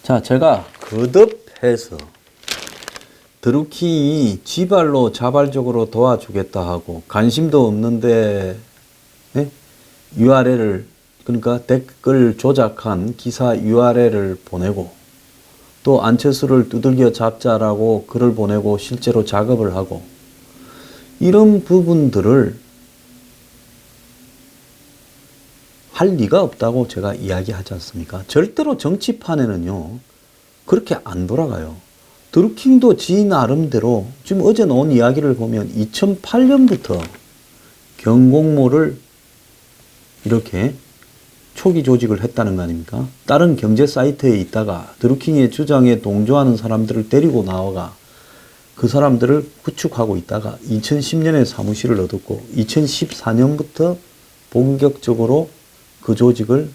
자, 제가 거듭해서 드루킹이 지발로 자발적으로 도와주겠다 하고 관심도 없는데 URL을 그러니까 댓글 조작한 기사 URL을 보내고 또 안철수를 두들겨 잡자라고 글을 보내고 실제로 작업을 하고 이런 부분들을 할 리가 없다고 제가 이야기하지 않습니까? 절대로 정치판에는요 그렇게 안 돌아가요. 드루킹도 지 나름대로 지금 어제 나온 이야기를 보면 2008년부터 경공모를 이렇게 초기 조직을 했다는 거 아닙니까? 다른 경제 사이트에 있다가 드루킹의 주장에 동조하는 사람들을 데리고 나와가 그 사람들을 구축하고 있다가 2010년에 사무실을 얻었고 2014년부터 본격적으로 그 조직을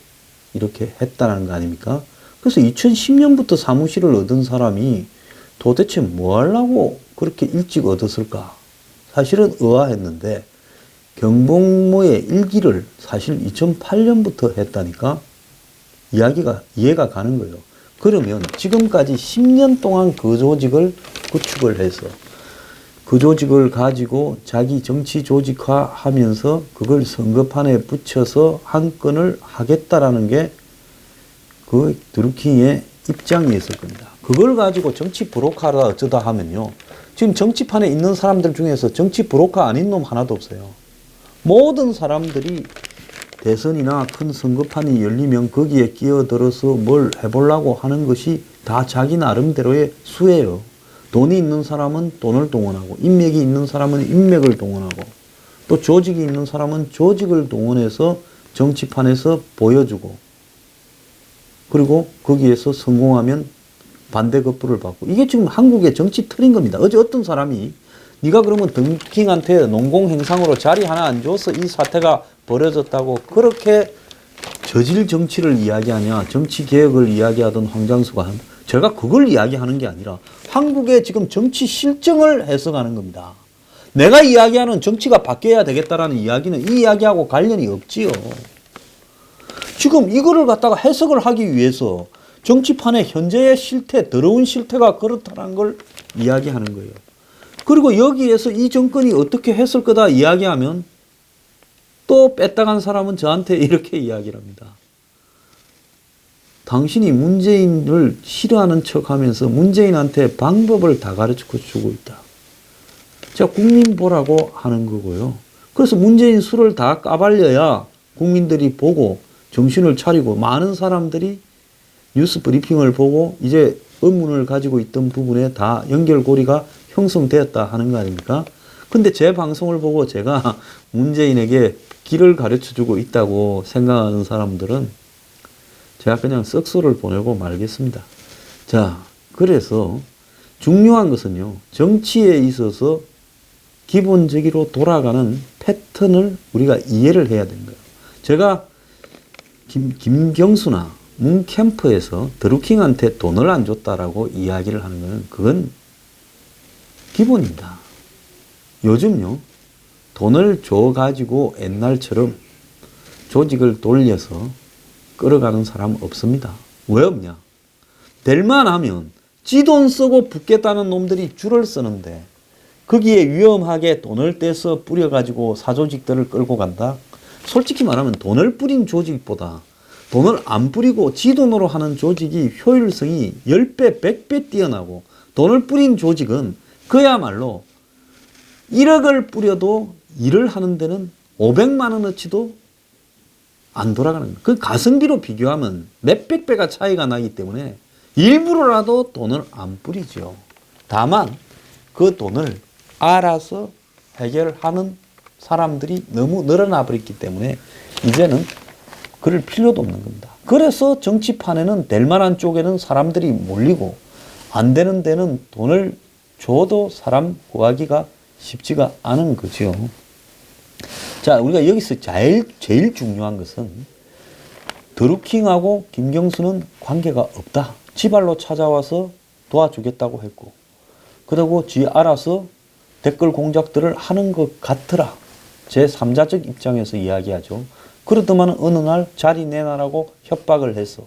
이렇게 했다는 거 아닙니까? 그래서 2010년부터 사무실을 얻은 사람이 도대체 뭐 하려고 그렇게 일찍 얻었을까? 사실은 의아했는데 경복모의 일기를 사실 2008년부터 했다니까 이해가 가는 거예요. 그러면 지금까지 10년 동안 그 조직을 구축을 해서 그 조직을 가지고 자기 정치 조직화 하면서 그걸 선거판에 붙여서 한 건을 하겠다라는 게 그 드루킹의 입장이었을 겁니다. 그걸 가지고 정치 브로커라 어쩌다 하면요. 지금 정치판에 있는 사람들 중에서 정치 브로커 아닌 놈 하나도 없어요. 모든 사람들이 대선이나 큰 선거판이 열리면 거기에 끼어들어서 뭘 해보려고 하는 것이 다 자기 나름대로의 수예요. 돈이 있는 사람은 돈을 동원하고 인맥이 있는 사람은 인맥을 동원하고 또 조직이 있는 사람은 조직을 동원해서 정치판에서 보여주고 그리고 거기에서 성공하면 반대급부를 받고 이게 지금 한국의 정치 틀인 겁니다. 어제 어떤 사람이 네가 그러면 드루킹한테 농공행상으로 자리 하나 안 줘서 이 사태가 벌어졌다고 그렇게 저질 정치를 이야기하냐 정치개혁을 이야기하던 황장수가 제가 그걸 이야기하는 게 아니라 한국의 지금 정치 실정을 해석하는 겁니다. 내가 이야기하는 정치가 바뀌어야 되겠다라는 이야기는 이 이야기하고 관련이 없지요. 지금 이거를 갖다가 해석을 하기 위해서 정치판의 현재의 실태, 더러운 실태가 그렇다는 걸 이야기하는 거예요. 그리고 여기에서 이 정권이 어떻게 했을 거다 이야기하면 또 뺐다간 사람은 저한테 이렇게 이야기를 합니다. 당신이 문재인을 싫어하는 척 하면서 문재인한테 방법을 다 가르쳐 주고 있다. 제가 국민 보라고 하는 거고요. 그래서 문재인 수를 다 까발려야 국민들이 보고 정신을 차리고 많은 사람들이 뉴스 브리핑을 보고 이제 의문을 가지고 있던 부분에 다 연결고리가 형성되었다 하는 거 아닙니까? 근데 제 방송을 보고 제가 문재인에게 길을 가르쳐 주고 있다고 생각하는 사람들은 제가 그냥 썩소를 보내고 말겠습니다. 자, 그래서 중요한 것은요, 정치에 있어서 기본적으로 돌아가는 패턴을 우리가 이해를 해야 되는 거예요. 제가 김경수나 문 캠프에서 드루킹한테 돈을 안 줬다라고 이야기를 하는 것은 그건 기본입니다. 요즘요, 돈을 줘가지고 옛날처럼 조직을 돌려서 끌어가는 사람 없습니다. 왜 없냐? 될만 하면 지 돈 쓰고 붙겠다는 놈들이 줄을 쓰는데 거기에 위험하게 돈을 떼서 뿌려가지고 사조직들을 끌고 간다? 솔직히 말하면 돈을 뿌린 조직보다 돈을 안 뿌리고 지 돈으로 하는 조직이 효율성이 10배, 100배 뛰어나고 돈을 뿌린 조직은 그야말로 1억을 뿌려도 일을 하는 데는 500만 원어치도 안 돌아가는 거예요. 그 가성비로 비교하면 몇백 배가 차이가 나기 때문에 일부러라도 돈을 안 뿌리죠. 다만 그 돈을 알아서 해결하는 사람들이 너무 늘어나 버렸기 때문에 이제는 그럴 필요도 없는 겁니다. 그래서 정치판에는 될 만한 쪽에는 사람들이 몰리고 안 되는 데는 돈을 줘도 사람 구하기가 쉽지가 않은 거죠. 자, 우리가 여기서 제일 중요한 것은 드루킹하고 김경수는 관계가 없다. 지발로 찾아와서 도와주겠다고 했고 그리고 지 알아서 댓글 공작들을 하는 것 같더라. 제3자적 입장에서 이야기하죠. 그러더만 어느 날 자리 내놔라고 협박을 해서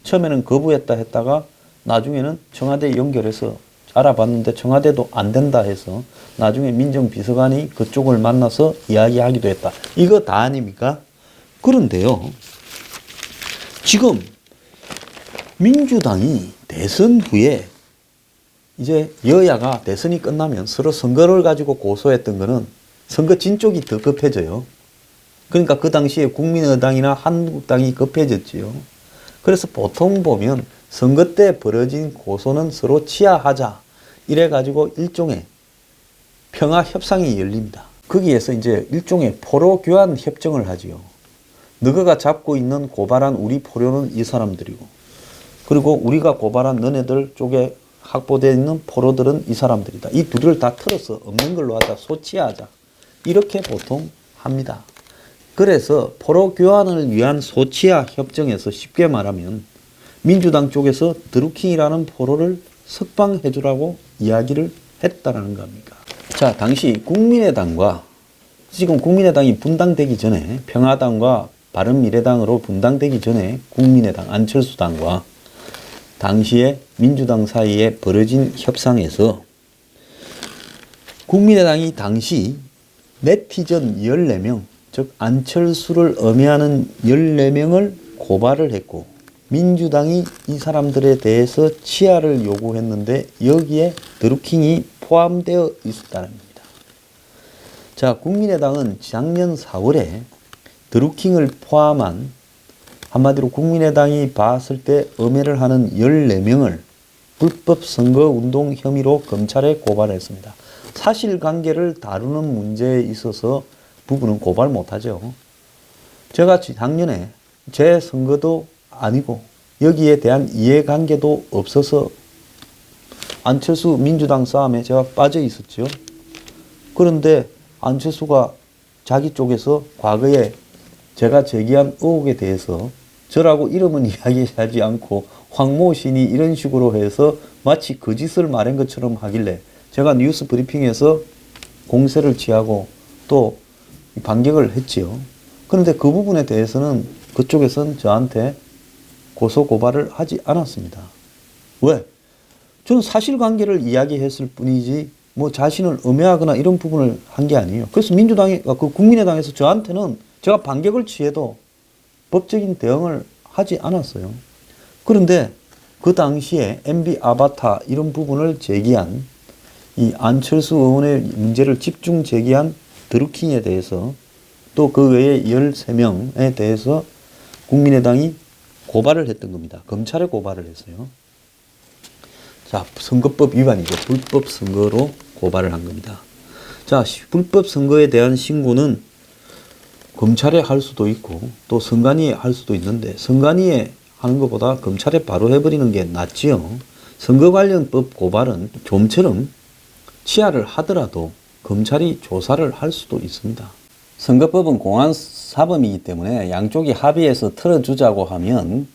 처음에는 거부했다 했다가 나중에는 청와대 연결해서 알아봤는데 청와대도 안 된다 해서 나중에 민정비서관이 그쪽을 만나서 이야기하기도 했다. 이거 다 아닙니까? 그런데요. 지금 민주당이 대선 후에 이제 여야가 대선이 끝나면 서로 선거를 가지고 고소했던 거는 선거 진 쪽이 더 급해져요. 그러니까 그 당시에 국민의당이나 한국당이 급해졌지요. 그래서 보통 보면 선거 때 벌어진 고소는 서로 치하하자. 이래가지고 일종의 평화 협상이 열립니다. 거기에서 이제 일종의 포로 교환 협정을 하지요. 너가 잡고 있는 고발한 우리 포로는 이 사람들이고, 그리고 우리가 고발한 너네들 쪽에 확보되어 있는 포로들은 이 사람들이다. 이 둘을 다 틀어서 없는 걸로 하자, 소치하자. 이렇게 보통 합니다. 그래서 포로 교환을 위한 소치하 협정에서 쉽게 말하면 민주당 쪽에서 드루킹이라는 포로를 석방해 주라고 이야기를 했다라는 겁니다. 자, 당시 국민의당과 지금 국민의당이 분당되기 전에 평화당과 바른미래당으로 분당되기 전에 국민의당 안철수당과 당시에 민주당 사이에 벌어진 협상에서 국민의당이 당시 네티즌 14명, 즉 안철수를 엄해하는 14명을 고발을 했고 민주당이 이 사람들에 대해서 치하를 요구했는데 여기에 드루킹이 포함되어 있었다는 겁니다. 자, 국민의당은 작년 4월에 드루킹을 포함한 한마디로 국민의당이 봤을 때 엄해를 하는 14명을 불법 선거운동 혐의로 검찰에 고발했습니다. 사실관계를 다루는 문제에 있어서 부분은 고발 못하죠. 제가 작년에 제 선거도 아니고 여기에 대한 이해관계도 없어서 안철수 민주당 싸움에 제가 빠져 있었죠. 그런데 안철수가 자기 쪽에서 과거에 제가 제기한 의혹에 대해서 저라고 이름은 이야기하지 않고 황모 신이 이런 식으로 해서 마치 거짓을 말한 것처럼 하길래 제가 뉴스 브리핑에서 공세를 취하고 또 반격을 했지요. 그런데 그 부분에 대해서는 그쪽에서는 저한테 고소 고발을 하지 않았습니다. 왜? 저는 사실관계를 이야기했을 뿐이지 뭐 자신을 음해하거나 이런 부분을 한 게 아니에요. 그래서 민주당이 그 국민의당에서 저한테는 제가 반격을 취해도 법적인 대응을 하지 않았어요. 그런데 그 당시에 MB 아바타 이런 부분을 제기한 이 안철수 의원의 문제를 집중 제기한 드루킹에 대해서 또 그 외에 13명에 대해서 국민의당이 고발을 했던 겁니다. 검찰에 고발을 했어요. 자, 선거법 위반이죠. 불법 선거로 고발을 한 겁니다. 자, 불법 선거에 대한 신고는 검찰에 할 수도 있고 또 선관위에 할 수도 있는데 선관위에 하는 것보다 검찰에 바로 해버리는 게 낫지요. 선거 관련 법 고발은 좀처럼 치하를 하더라도 검찰이 조사를 할 수도 있습니다. 선거법은 공안사범이기 때문에 양쪽이 합의해서 틀어주자고 하면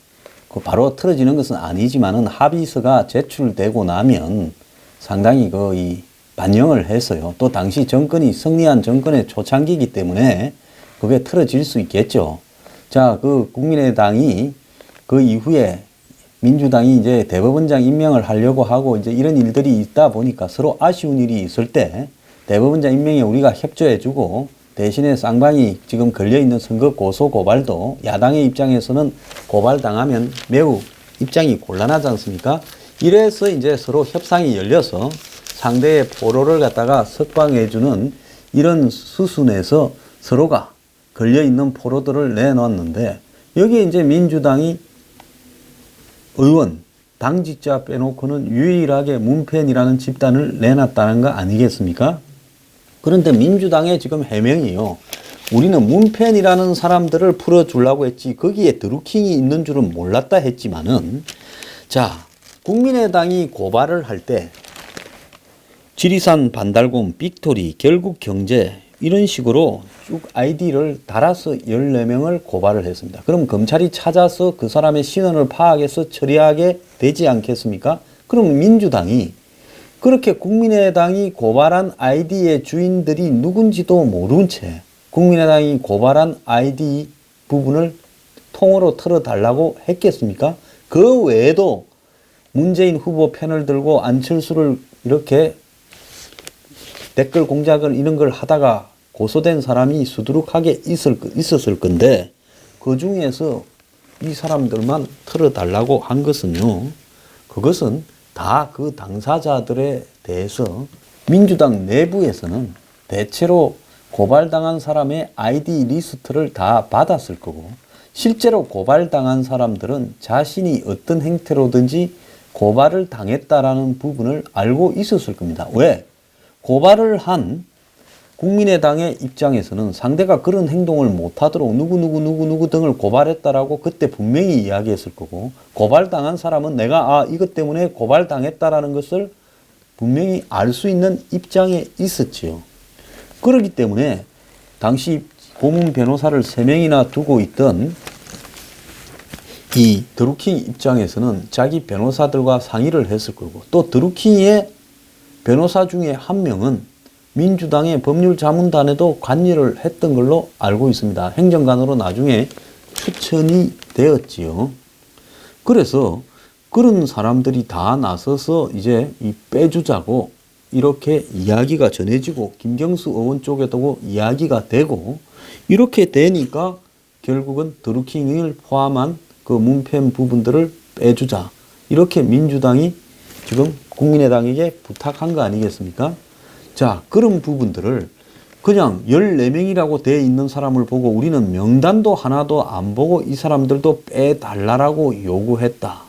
바로 틀어지는 것은 아니지만은 합의서가 제출되고 나면 상당히 거의 반영을 해서요. 또 당시 정권이 승리한 정권의 초창기이기 때문에 그게 틀어질 수 있겠죠. 자, 그 국민의당이 그 이후에 민주당이 이제 대법원장 임명을 하려고 하고 이제 이런 일들이 있다 보니까 서로 아쉬운 일이 있을 때 대법원장 임명에 우리가 협조해주고 대신에 쌍방이 지금 걸려있는 선거 고소 고발도 야당의 입장에서는 고발당하면 매우 입장이 곤란하지 않습니까? 이래서 이제 서로 협상이 열려서 상대의 포로를 갖다가 석방해주는 이런 수순에서 서로가 걸려있는 포로들을 내놨는데 여기에 이제 민주당이 의원, 당직자 빼놓고는 유일하게 문펜이라는 집단을 내놨다는 거 아니겠습니까? 그런데 민주당의 지금 해명이요. 우리는 문펜이라는 사람들을 풀어주려고 했지 거기에 드루킹이 있는 줄은 몰랐다 했지만은 자, 국민의당이 고발을 할 때 지리산 반달곰, 빅토리, 결국경제 이런 식으로 쭉 아이디를 달아서 14명을 고발을 했습니다. 그럼 검찰이 찾아서 그 사람의 신원을 파악해서 처리하게 되지 않겠습니까? 그럼 민주당이 그렇게 국민의당이 고발한 아이디의 주인들이 누군지도 모른 채 국민의당이 고발한 아이디 부분을 통으로 틀어달라고 했겠습니까? 그 외에도 문재인 후보 편을 들고 안철수를 이렇게 댓글 공작을 이런 걸 하다가 고소된 사람이 수두룩하게 있었을 건데 그 중에서 이 사람들만 털어달라고 한 것은요. 그것은 다 그 당사자들에 대해서 민주당 내부에서는 대체로 고발당한 사람의 아이디 리스트를 다 받았을 거고 실제로 고발당한 사람들은 자신이 어떤 행태로든지 고발을 당했다라는 부분을 알고 있었을 겁니다. 왜? 고발을 한 국민의당의 입장에서는 상대가 그런 행동을 못하도록 누구 등을 고발했다라고 그때 분명히 이야기했을 거고 고발당한 사람은 내가 이것 때문에 고발당했다라는 것을 분명히 알 수 있는 입장에 있었지요. 그렇기 때문에 당시 고문 변호사를 3명이나 두고 있던 이 드루킹 입장에서는 자기 변호사들과 상의를 했을 거고 또 드루킹의 변호사 중에 한 명은 민주당의 법률자문단에도 관여를 했던 걸로 알고 있습니다. 행정관으로 나중에 추천이 되었지요. 그래서 그런 사람들이 다 나서서 이제 이 빼주자고 이렇게 이야기가 전해지고 김경수 의원 쪽에도 이야기가 되고 이렇게 되니까 결국은 드루킹을 포함한 그 문펜 부분들을 빼주자. 이렇게 민주당이 지금 국민의당에게 부탁한 거 아니겠습니까? 자, 그런 부분들을 그냥 14명이라고 되어 있는 사람을 보고 우리는 명단도 하나도 안 보고 이 사람들도 빼달라고 요구했다.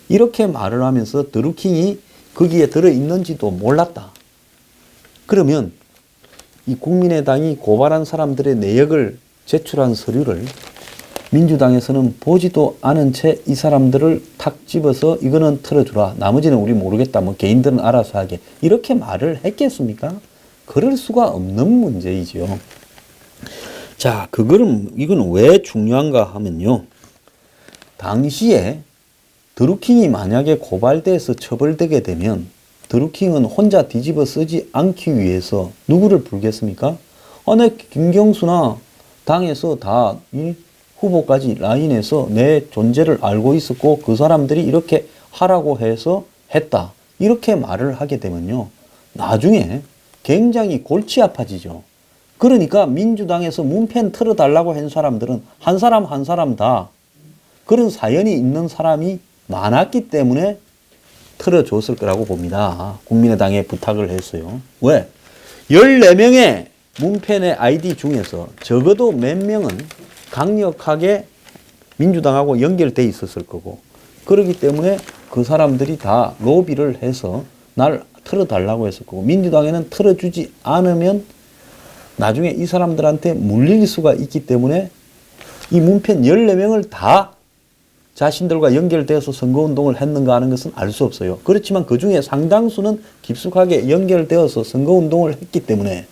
이렇게 말을 하면서 드루킹이 거기에 들어있는지도 몰랐다. 그러면 이 국민의당이 고발한 사람들의 내역을 제출한 서류를 민주당에서는 보지도 않은 채 이 사람들을 탁 집어서 이거는 틀어주라. 나머지는 우리 모르겠다. 뭐 개인들은 알아서 하게. 이렇게 말을 했겠습니까? 그럴 수가 없는 문제이죠. 자, 이건 왜 중요한가 하면요. 당시에 드루킹이 만약에 고발돼서 처벌되게 되면 드루킹은 혼자 뒤집어 쓰지 않기 위해서 누구를 부르겠습니까? 내 김경수나 당에서 다 이 후보까지 라인에서 내 존재를 알고 있었고 그 사람들이 이렇게 하라고 해서 했다. 이렇게 말을 하게 되면요. 나중에 굉장히 골치 아파지죠. 그러니까 민주당에서 문펜 틀어달라고 한 사람들은 한 사람 한 사람 다 그런 사연이 있는 사람이 많았기 때문에 틀어줬을 거라고 봅니다. 국민의당에 부탁을 했어요. 왜? 14명의 문펜의 아이디 중에서 적어도 몇 명은 강력하게 민주당하고 연결돼 있었을 거고 그렇기 때문에 그 사람들이 다 로비를 해서 날 틀어달라고 했을 거고 민주당에는 틀어주지 않으면 나중에 이 사람들한테 물릴 수가 있기 때문에 이 문펜 14명을 다 자신들과 연결돼서 선거운동을 했는가 하는 것은 알 수 없어요. 그렇지만 그 중에 상당수는 깊숙하게 연결되어서 선거운동을 했기 때문에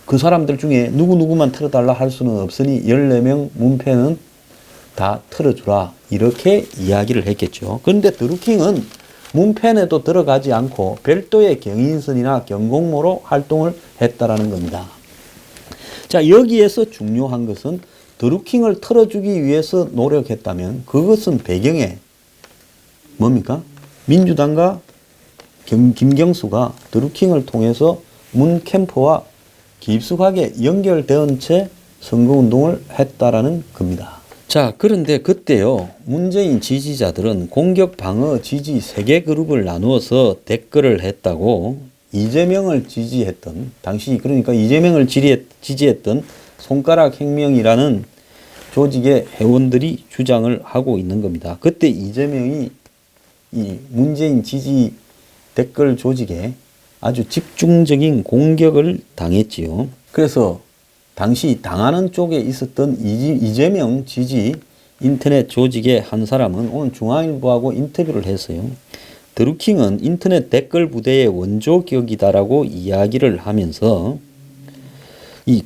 그 사람들 중에 누구만 틀어달라 할 수는 없으니 14명 문펜은 다 틀어주라. 이렇게 이야기를 했겠죠. 그런데 드루킹은 문펜에도 들어가지 않고 별도의 경인선이나 경공모로 활동을 했다라는 겁니다. 자, 여기에서 중요한 것은 드루킹을 틀어주기 위해서 노력했다면 그것은 배경에 뭡니까? 민주당과 김경수가 드루킹을 통해서 문 캠프와 깊숙하게 연결된 채 선거운동을 했다라는 겁니다. 자, 그런데 그때요, 문재인 지지자들은 공격, 방어, 지지 3개 그룹을 나누어서 댓글을 했다고 이재명을 지지했던, 당시 그러니까 이재명을 지지했던 손가락 혁명이라는 조직의 회원들이 주장을 하고 있는 겁니다. 그때 이재명이 이 문재인 지지 댓글 조직에 아주 집중적인 공격을 당했지요. 그래서 당시 당하는 쪽에 있었던 이재명 지지 인터넷 조직의 한 사람은 오늘 중앙일보하고 인터뷰를 했어요. 드루킹은 인터넷 댓글 부대의 원조격이다라고 이야기를 하면서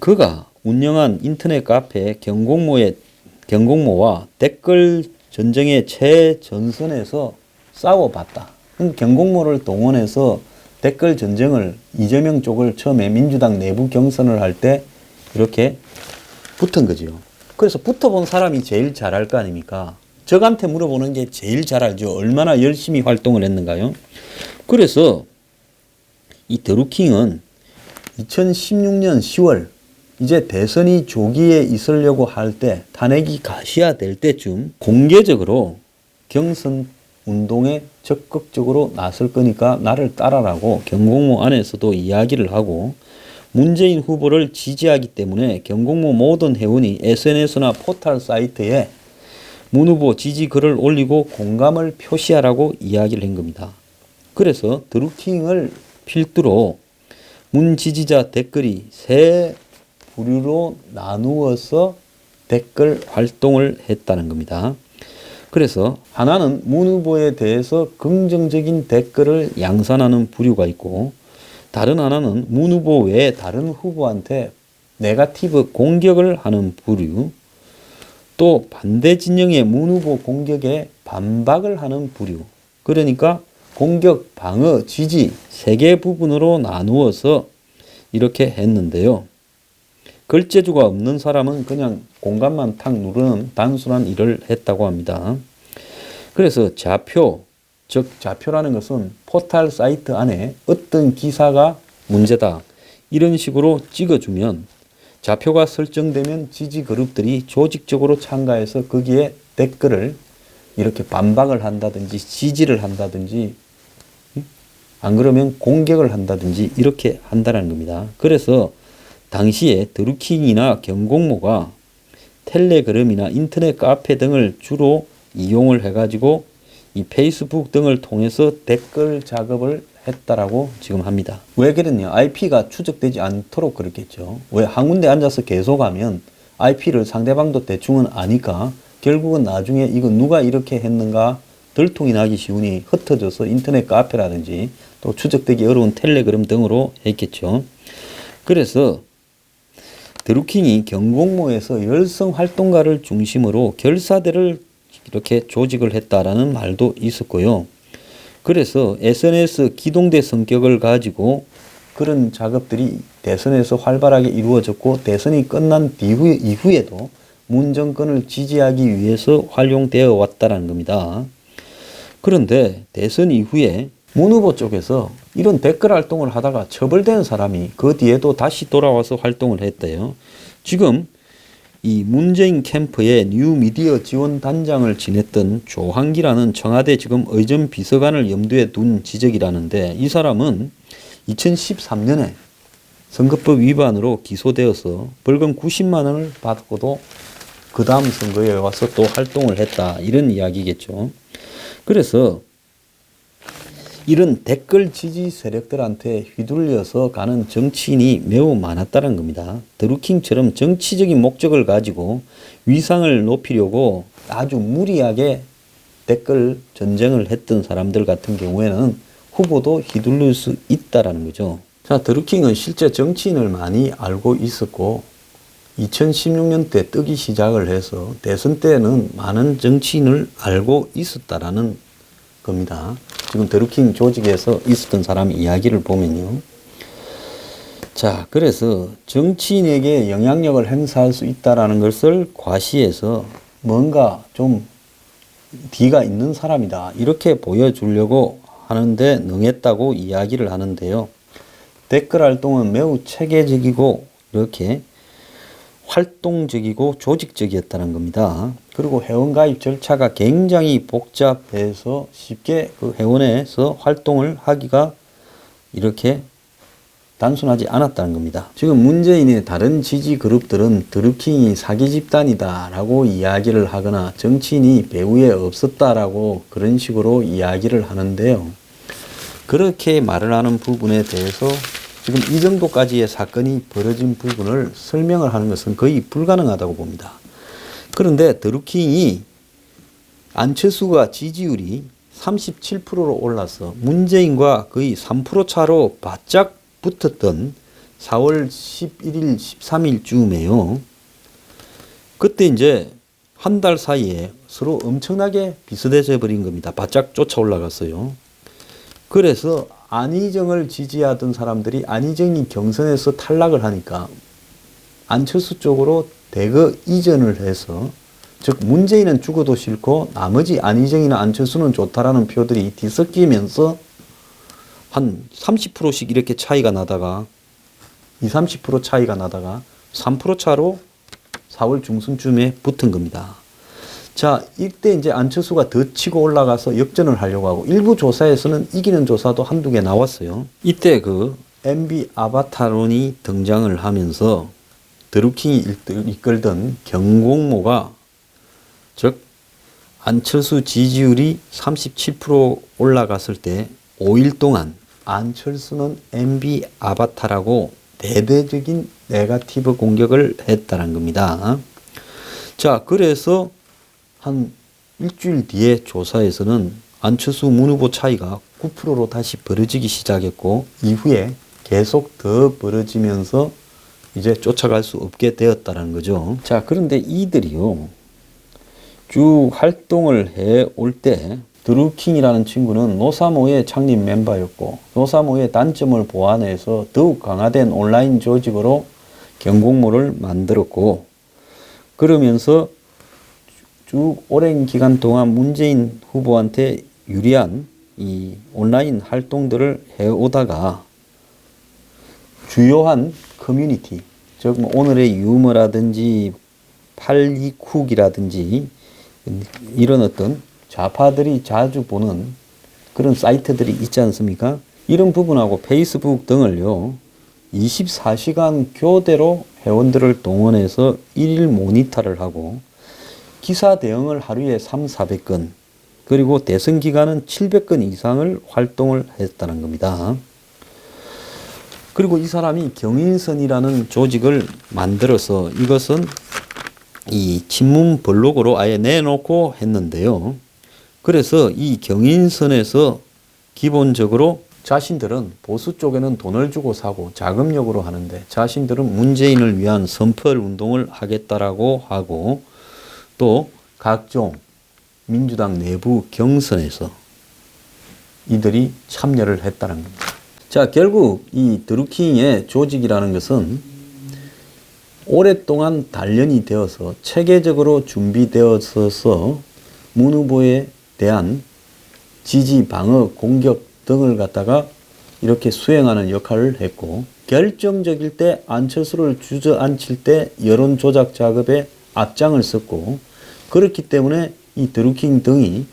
그가 운영한 인터넷 카페 경공모와 댓글 전쟁의 최전선에서 싸워봤다. 경공모를 동원해서 댓글 전쟁을 이재명 쪽을 처음에 민주당 내부 경선을 할 때 이렇게 붙은 거지요. 그래서 붙어본 사람이 제일 잘할 거 아닙니까? 적한테 물어보는 게 제일 잘 알죠. 얼마나 열심히 활동을 했는가요. 그래서 이 드루킹은 2016년 10월 이제 대선이 조기에 있으려고 할 때, 탄핵이 가시화될 때쯤 공개적으로 경선 운동에 적극적으로 나설 거니까 나를 따라라고 경공모 안에서도 이야기를 하고, 문재인 후보를 지지하기 때문에 경공모 모든 회원이 SNS나 포털 사이트에 문 후보 지지 글을 올리고 공감을 표시하라고 이야기를 한 겁니다. 그래서 드루킹을 필두로 문 지지자 댓글이 세 부류로 나누어서 댓글 활동을 했다는 겁니다. 그래서 하나는 문 후보에 대해서 긍정적인 댓글을 양산하는 부류가 있고, 다른 하나는 문 후보 외에 다른 후보한테 네거티브 공격을 하는 부류, 또 반대 진영의 문 후보 공격에 반박을 하는 부류, 그러니까 공격, 방어, 지지 세 개 부분으로 나누어서 이렇게 했는데요. 글재주가 없는 사람은 그냥 공감만 탁 누르는 단순한 일을 했다고 합니다. 그래서 좌표, 즉 좌표라는 것은 포털 사이트 안에 어떤 기사가 문제다 이런 식으로 찍어주면, 좌표가 설정되면 지지 그룹들이 조직적으로 참가해서 거기에 댓글을 이렇게 반박을 한다든지 지지를 한다든지, 안 그러면 공격을 한다든지 이렇게 한다는 겁니다. 그래서 당시에 드루킹이나 경공모가 텔레그램이나 인터넷 카페 등을 주로 이용을 해가지고 이 페이스북 등을 통해서 댓글 작업을 했다라고 지금 합니다. 왜 그랬냐? IP가 추적되지 않도록 그렇겠죠. 왜 한 군데 앉아서 계속 하면 IP를 상대방도 대충은 아니까 결국은 나중에 이거 누가 이렇게 했는가 들통이 나기 쉬우니 흩어져서 인터넷 카페라든지 또 추적되기 어려운 텔레그램 등으로 했겠죠. 그래서 드루킹이 경공모에서 열성 활동가를 중심으로 결사대를 이렇게 조직을 했다라는 말도 있었고요. 그래서 SNS 기동대 성격을 가지고 그런 작업들이 대선에서 활발하게 이루어졌고, 대선이 끝난 이후에도 문 정권을 지지하기 위해서 활용되어 왔다는 겁니다. 그런데 대선 이후에 문 후보 쪽에서 이런 댓글 활동을 하다가 처벌된 사람이 그 뒤에도 다시 돌아와서 활동을 했대요. 지금 이 문재인 캠프의 뉴미디어 지원 단장을 지냈던 조한기라는 청와대 지금 의전 비서관을 염두에 둔 지적이라는데, 이 사람은 2013년에 선거법 위반으로 기소되어서 벌금 90만 원을 받고도 그 다음 선거에 와서 또 활동을 했다, 이런 이야기겠죠. 그래서 이런 댓글 지지 세력들한테 휘둘려서 가는 정치인이 매우 많았다는 겁니다. 드루킹처럼 정치적인 목적을 가지고 위상을 높이려고 아주 무리하게 댓글 전쟁을 했던 사람들 같은 경우에는 후보도 휘둘릴 수 있다라는 거죠. 자, 드루킹은 실제 정치인을 많이 알고 있었고 2016년 때 뜨기 시작을 해서 대선 때는 많은 정치인을 알고 있었다라는 겁니다. 지금 드루킹 조직에서 있었던 사람 이야기를 보면요. 자, 그래서 정치인에게 영향력을 행사할 수 있다라는 것을 과시해서 뭔가 좀 뒤가 있는 사람이다, 이렇게 보여주려고 하는데 능했다고 이야기를 하는데요. 댓글 활동은 매우 체계적이고 이렇게 활동적이고 조직적이었다는 겁니다. 그리고 회원가입 절차가 굉장히 복잡해서 쉽게 그 회원에서 활동을 하기가 이렇게 단순하지 않았다는 겁니다. 지금 문재인의 다른 지지 그룹들은 드루킹이 사기 집단이다 라고 이야기를 하거나 정치인이 배후에 없었다라고 그런 식으로 이야기를 하는데요. 그렇게 말을 하는 부분에 대해서 지금 이 정도까지의 사건이 벌어진 부분을 설명을 하는 것은 거의 불가능하다고 봅니다. 그런데 드루킹이 안철수가 지지율이 37%로 올라서 문재인과 거의 3% 차로 바짝 붙었던 4월 11일, 13일쯤에요. 그때 이제 한 달 사이에 서로 엄청나게 비슷해져 버린 겁니다. 바짝 쫓아 올라갔어요. 그래서 안희정을 지지하던 사람들이 안희정이 경선에서 탈락을 하니까 안철수 쪽으로 대거 이전을 해서 즉 문재인은 죽어도 싫고 나머지 안희정이나 안철수는 좋다라는 표들이 뒤섞이면서 한 30%씩 이렇게 차이가 나다가 20-30% 차이가 나다가 3% 차로 4월 중순쯤에 붙은 겁니다. 자, 이때 이제 안철수가 더 치고 올라가서 역전을 하려고 하고 일부 조사에서는 이기는 조사도 한두 개 나왔어요. 이때 그 MB 아바타론이 등장을 하면서 드루킹이 이끌던 경공모가 즉 안철수 지지율이 37% 올라갔을 때 5일 동안 안철수는 MB 아바타라고 대대적인 네거티브 공격을 했다는 겁니다. 자, 그래서 한 일주일 뒤에 조사에서는 안철수 문 후보 차이가 9%로 다시 벌어지기 시작했고 이후에 계속 더 벌어지면서 이제 쫓아갈 수 없게 되었다는 거죠. 자, 그런데 이들이요, 쭉 활동을 해올 때 드루킹이라는 친구는 노사모의 창립 멤버였고 노사모의 단점을 보완해서 더욱 강화된 온라인 조직으로 경공모를 만들었고 그러면서 쭉 오랜 기간 동안 문재인 후보한테 유리한 이 온라인 활동들을 해오다가 주요한 커뮤니티, 즉 뭐 오늘의 유머라든지 82쿡이라든지 이런 어떤 좌파들이 자주 보는 그런 사이트들이 있지 않습니까? 이런 부분하고 페이스북 등을요 24시간 교대로 회원들을 동원해서 일일 모니터를 하고 기사 대응을 하루에 300~400건 그리고 대선 기간은 700건 이상을 활동을 했다는 겁니다. 그리고 이 사람이 경인선이라는 조직을 만들어서 이것은 이 친문 블로그로 아예 내놓고 했는데요. 그래서 이 경인선에서 기본적으로 자신들은 보수 쪽에는 돈을 주고 사고 자금력으로 하는데 자신들은 문재인을 위한 선펄 운동을 하겠다라고 하고 또 각종 민주당 내부 경선에서 이들이 참여를 했다는 겁니다. 자, 결국 이 드루킹의 조직이라는 것은 오랫동안 단련이 되어서 체계적으로 준비되어서 문 후보에 대한 지지, 방어, 공격 등을 갖다가 이렇게 수행하는 역할을 했고 결정적일 때 안철수를 주저앉힐 때 여론 조작 작업에 앞장을 섰고 그렇기 때문에 이 드루킹 등이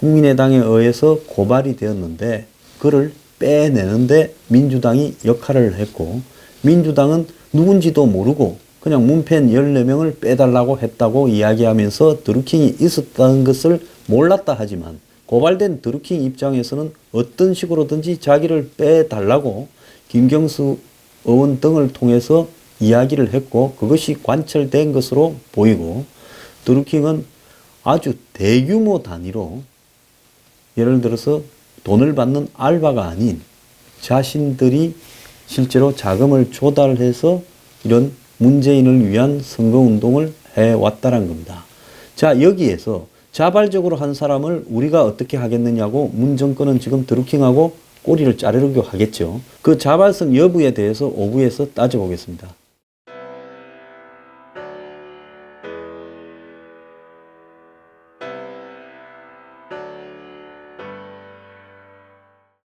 국민의당에 의해서 고발이 되었는데 그를 빼내는데 민주당이 역할을 했고 민주당은 누군지도 모르고 그냥 문팬 14명을 빼달라고 했다고 이야기하면서 드루킹이 있었다는 것을 몰랐다 하지만 고발된 드루킹 입장에서는 어떤 식으로든지 자기를 빼달라고 김경수 의원 등을 통해서 이야기를 했고 그것이 관철된 것으로 보이고 드루킹은 아주 대규모 단위로 예를 들어서 돈을 받는 알바가 아닌 자신들이 실제로 자금을 조달해서 이런 문재인을 위한 선거운동을 해왔다는 겁니다. 자, 여기에서 자발적으로 한 사람을 우리가 어떻게 하겠느냐고 문 정권은 지금 드루킹하고 꼬리를 자르려고 하겠죠. 그 자발성 여부에 대해서 5부에서 따져보겠습니다.